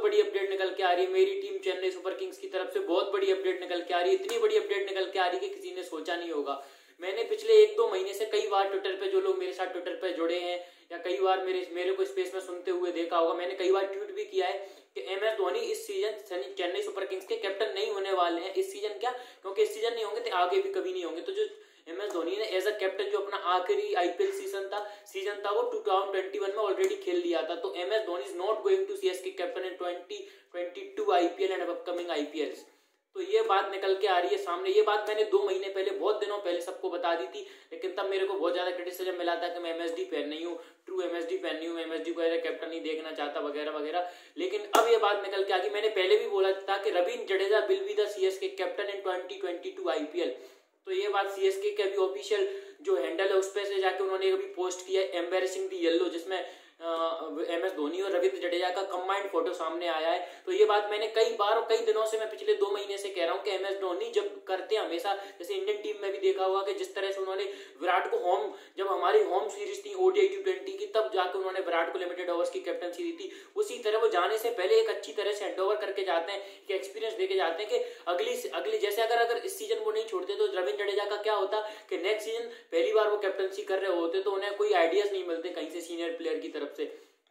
बड़ी अपडेट निकल के आ रही है। मेरी टीम चेन्नई सुपर किंग्स की तरफ से बहुत बड़ी अपडेट निकल के आ रही है। इतनी बड़ी अपडेट निकल के आ रही है कि किसी ने सोचा नहीं होगा। मैंने पिछले 1-2 महीने से कई बार ट्विटर पे, जो लोग मेरे साथ ट्विटर पे जुड़े हैं या कई बार मेरे को स्पेस में सुनते हुए देखा होगा, मैंने कई बार ट्वीट भी किया है कि MS धोनी इस सीजन चेन्नई सुपर किंग्स के कैप्टन नहीं होने वाले हैं। इस सीजन क्या, क्योंकि इस सीजन नहीं होंगे तो आगे भी कभी नहीं होंगे। तो जो MS धोनी ने एज अ कैप्टन जो अपना आखिरी IPL सीजन था वो 2021 में ऑलरेडी खेल लिया था। तो MS Dhoni is not going to CSK captain in 2022 IPL and upcoming IPLs। तो ये बात निकल के आ रही है सामने। ये बात मैंने 2 महीने पहले, बहुत दिनों पहले सबको बता दी थी, लेकिन तब मेरे को बहुत ज्यादा क्रिटिसिज्म मिला था कि मैं MSD फैन नहीं हूँ, ट्रू MSD फैन नहीं हूँ, MSD को एज ए कैप्टन नहीं देखना चाहता वगैरह वगैरह। लेकिन अब ये बात निकल के आ गई। मैंने पहले भी बोला था कि Ravindra Jadeja will be the CSK captain in 2022 IPL। तो ये बात CSK के अभी ऑफिशियल जो हैंडल है उस पे से जाके उन्होंने अभी पोस्ट किया है, एम्बेरसिंग द येलो, जिसमें MS धोनी और रवींद्र जडेजा का कंबाइंड फोटो सामने आया है। तो ये बात मैंने कई बार और कई दिनों से, मैं पिछले 2 महीने से कह रहा हूँ कि MS धोनी जब करते हैं हमेशा, जैसे इंडियन टीम में भी देखा होगा कि जिस तरह से उन्होंने विराट को जब हमारी होम सीरीज थी ODI T20 की, तब जाकर उन्होंने विराट को लिमिटेड ओवर्स की कैप्टनसी दी थी। उसी तरह वो जाने से पहले एक अच्छी तरह से हैंडओवर करके जाते हैं, कि एक्सपीरियंस देके जाते हैं कि अगली जैसे अगर इस सीजन वो नहीं छोड़ते तो रवींद्र जडेजा का क्या होता कि नेक्स्ट सीजन पहली बार वो कैप्टनसी कर रहे होते तो उन्हें कोई आइडियाज नहीं मिलते कहीं से सीनियर प्लेयर की तरफ से।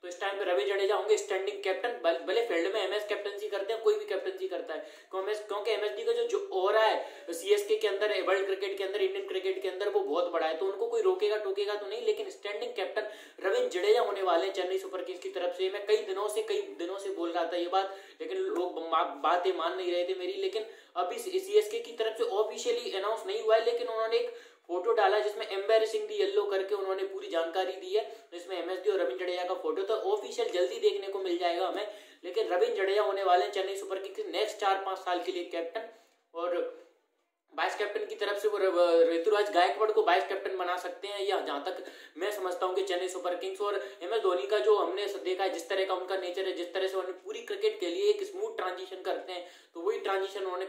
तो इस टाइम पे रवि जडेजा होंगे स्टैंडिंग कैप्टन, भले फील्ड में MS कैप्टनसी करते हैं, कोई भी कैप्टनसी करता है, क्योंकि MSD का जो ओरा है CSK के अंदर, वर्ल्ड क्रिकेट के अंदर, इंडियन क्रिकेट के अंदर, वो बहुत बड़ा है। तो उनको कोई रोकेगा टोकेगा तो नहीं, लेकिन स्टैंडिंग कैप्टन रवींद्र जडेजा होने वाले हैं चेन्नई सुपर किंग्स की तरफ से। मैं कई दिनों से बोल रहा था ये बात, लेकिन लोग बातें मान नहीं रहे थे मेरी। लेकिन अभी CSK की तरफ से ऑफिशियली अनाउंस नहीं हुआ है, लेकिन उन्होंने एक फोटो डाला जिसमें एम्बेरसिंग दी येलो करके उन्होंने पूरी जानकारी दी है, जिसमें MSD और रवींद्र जडेजा का फोटो। तो ऑफिशियल जल्दी देखने को मिल जाएगा हमें। लेकिन रवींद्र जडेजा होने वाले हैं चेन्नई सुपर किंग्स के नेक्स्ट 4-5 साल के लिए कैप्टन, और वाइस कैप्टन की तरफ से वो ऋतुराज गायकवाड़ को वाइस कैप्टन बना सकते हैं। या जहां तक मैं समझता हूं कि चेन्नई सुपर किंग्स और MS धोनी का जो हमने देखा है, जिस तरह का उनका नेचर है, जिस तरह से उन्होंने पूरी क्रिकेट के लिए एक स्मूथ ट्रांजिशन करते हैं, तो वही ट्रांजिशन उन्होंने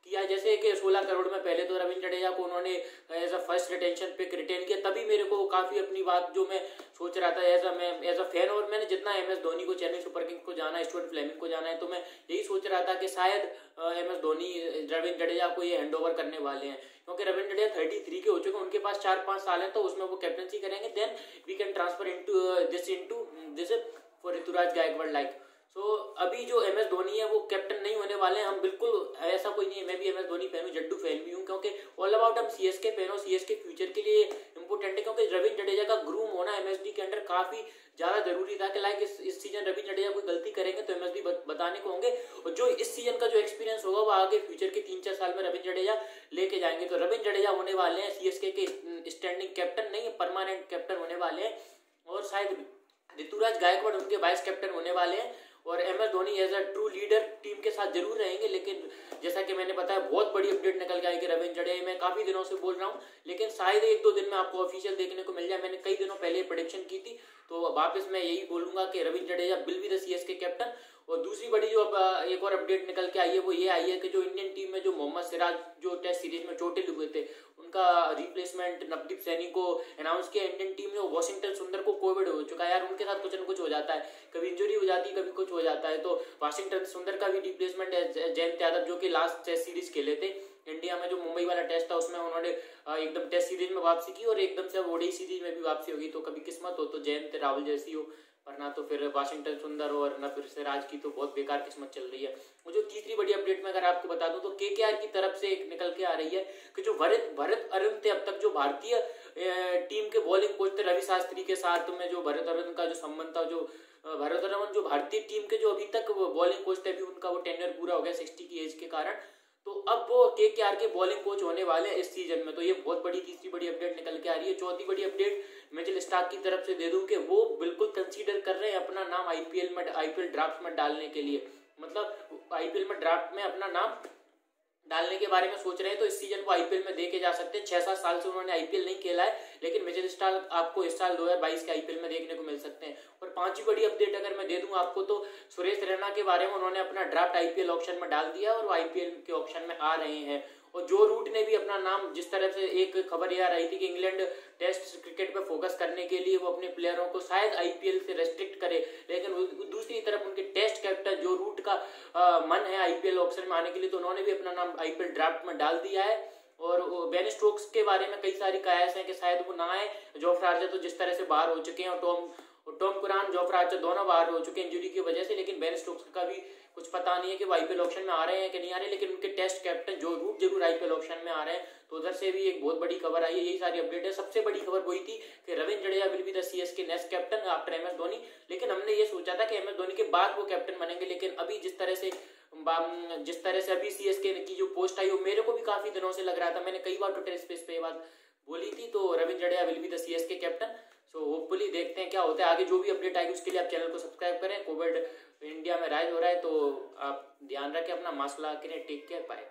किया। जैसे कि 16 करोड़ में पहले तो रवींद्र जडेजा को उन्होंने as a first retention pick retain किया, तभी मेरे को काफी अपनी बात जो मैं सोच रहा था एज अ फैन, और मैंने जितना MS धोनी को चेन्नई सुपर किंग्स को जाना है, स्टुअर्ट फ्लेमिंग को जाना है, तो मैं यही सोच रहा था कि शायद MS धोनी रवींद्र जडेजा को ये हैंडओवर करने वाले हैं, क्योंकि रवींद्र जडेजा 33 के हो चुके हैं, उनके पास 4-5 साल है, तो उसमें वो कैप्टनसी करेंगे, then we can transfer into this for Ruturaj Gaikwad like. So अभी जो MS धोनी है वो कैप्टन नहीं होने वाले हैं। हम बिल्कुल, ऐसा कोई नहीं है, मैं भी MS धोनी फैन हूँ, जड्डू फैन भी हूँ, क्योंकि ऑल अबाउट हम CSK फैन हो, CSK फ्यूचर के लिए इंपॉर्टेंट है, क्योंकि रवींद्र जडेजा का ग्रूम होना MSD के अंडर काफी ज्यादा जरूरी था कि लाइक इस सीजन रवींद्र जडेजा कोई गलती करेंगे तो MSD बताने को होंगे, और जो इस सीजन का जो एक्सपीरियंस होगा वो आगे फ्यूचर के 3-4 साल में रवींद्र जडेजा लेके जाएंगे। तो रवींद्र जडेजा होने वाले हैं CSK के स्टैंडिंग कैप्टन, नहीं परमानेंट कैप्टन होने वाले हैं, और शायद ऋतुराज गायकवाड़ उनके वाइस कैप्टन होने वाले हैं, और MS Dhoni as a true leader team के साथ जरूर रहेंगे। लेकिन जैसा कि मैंने बताया, बहुत बड़ी अपडेट निकल के आएगी रवींद्र जडेजा, मैं काफी दिनों से बोल रहा हूँ, लेकिन शायद 1-2 दिन में आपको ऑफिशियल देखने को मिल जाए। मैंने कई दिनों पहले प्रेडिक्शन की थी, तो वापस मैं यही बोलूंगा कि Ravindra Jadeja will be the CSK captain. और दूसरी बड़ी जो एक और अपडेट निकल के आई है वो ये आई है कि जो इंडियन टीम में जो मोहम्मद सिराज जो टेस्ट सीरीज में चोटिल हुए थे, उनका रिप्लेसमेंट नवदीप सैनी को अनाउंस किया इंडियन टीम ने। वाशिंगटन सुंदर को कोविड हो चुका है यार, उनके साथ कुछ न कुछ हो जाता है, कभी इंजरी हो जाती है, कभी कुछ हो जाता है। तो वाशिंगटन सुंदर का भी रिप्लेसमेंट है जयंत यादव, जो कि लास्ट टेस्ट सीरीज खेले थे इंडिया में, जो मुंबई वाला टेस्ट था उसमें उन्होंने एकदम टेस्ट सीरीज में वापसी की, और एकदम से ODI सीरीज में भी वापसी होगी। तो कभी किस्मत हो तो जयंत राहुल जैसी हो, वरना तो फिर वाशिंगटन सुंदर हो, और न फिर सिराज की तो बहुत बेकार किस्मत चल रही है। वो जो तीसरी बड़ी अपडेट में अगर आपको बता दूं तो KKR की तरफ से एक निकल के आ रही है कि जो भरत अरुण थे, अब तक जो भारतीय टीम के बॉलिंग कोच थे रवि शास्त्री के साथ में, जो भरत अरुण का जो संबंध था, जो भरत अरुण जो भारतीय टीम के जो अभी तक बॉलिंग कोच थे, अभी उनका वो टेन्योर पूरा हो गया 60 की एज के कारण, तो अब वो KKR के बॉलिंग कोच होने वाले हैं इस सीजन में। तो ये बहुत बड़ी तीसरी बड़ी अपडेट निकल के आ रही है। चौथी बड़ी अपडेट मिचेल स्टार्क की तरफ से दे दूं कि वो बिल्कुल कंसीडर कर रहे हैं अपना नाम IPL ड्राफ्ट में डालने के लिए, मतलब IPL में ड्राफ्ट में अपना नाम डालने के बारे में सोच रहे हैं। तो इस सीजन को IPL में देखे जा सकते हैं। 6-7 साल से उन्होंने IPL नहीं खेला है, लेकिन मिचेल स्टार्क आपको इस साल 2022 के IPL में देखने को मिल सकते हैं। और पांचवी बड़ी अपडेट अगर मैं दे दूं आपको तो सुरेश रैना के बारे में, उन्होंने अपना ड्राफ्ट IPL ऑक्शन में डाल दिया और वो IPL के ऑक्शन में आ रहे हैं। और जो रूट ने भी अपना नाम, जिस तरह से एक खबर यह रही थी कि इंग्लैंड टेस्ट क्रिकेट पे फोकस करने के लिए वो अपने प्लेयरों को शायद आईपीएल से रेस्ट्रिक्ट करे, लेकिन दूसरी तरफ उनके टेस्ट कैप्टन जो रूट का मन है आईपीएल ऑप्शन में आने के लिए, तो उन्होंने भी अपना नाम आईपीएल ड्राफ्ट में डाल दिया है। और बेन स्टोक्स के बारे में कई सारी कयास हैं कि शायद वो ना आए। जोफ्रा आर्चर तो जिस तरह से बाहर हो चुके हैं, और टॉम कुरान, जोफ्रा आर्चर दोनों बाहर हो चुके हैं इंजरी की वजह से, लेकिन बेन स्टोक्स का भी कुछ पता नहीं है कि वो आईपीएल ऑप्शन में आ रहे हैं कि नहीं आ रहे, लेकिन उनके टेस्ट कैप्टन जो रूट जरूर आईपीएल ऑप्शन में आ रहे हैं। तो उधर से भी एक बहुत बड़ी खबर आई है। यही सारी अपडेट है। सबसे बड़ी खबर वही थी कि Ravindra Jadeja will be the CSK next captain after MS Dhoni, लेकिन हमने ये सोचा था कि एमएस धोनी के बाद वो कैप्टन बनेंगे, लेकिन अभी जिस तरह से अभी सीएसके की जो पोस्ट आई, वो मेरे को भी काफी दिनों से लग रहा था, मैंने कई बार ट्विटर स्पेस पे ये बात बोली थी। तो Ravindra Jadeja will be the CSK captain. So hopefully देखते हैं क्या होता है आगे। जो भी अपडेट आएगी उसके लिए आप चैनल को सब्सक्राइब करें। कोविड इंडिया में राइज हो रहा है, तो आप ध्यान रखें अपना, मास्क लगा के, टेक केयर, बाय।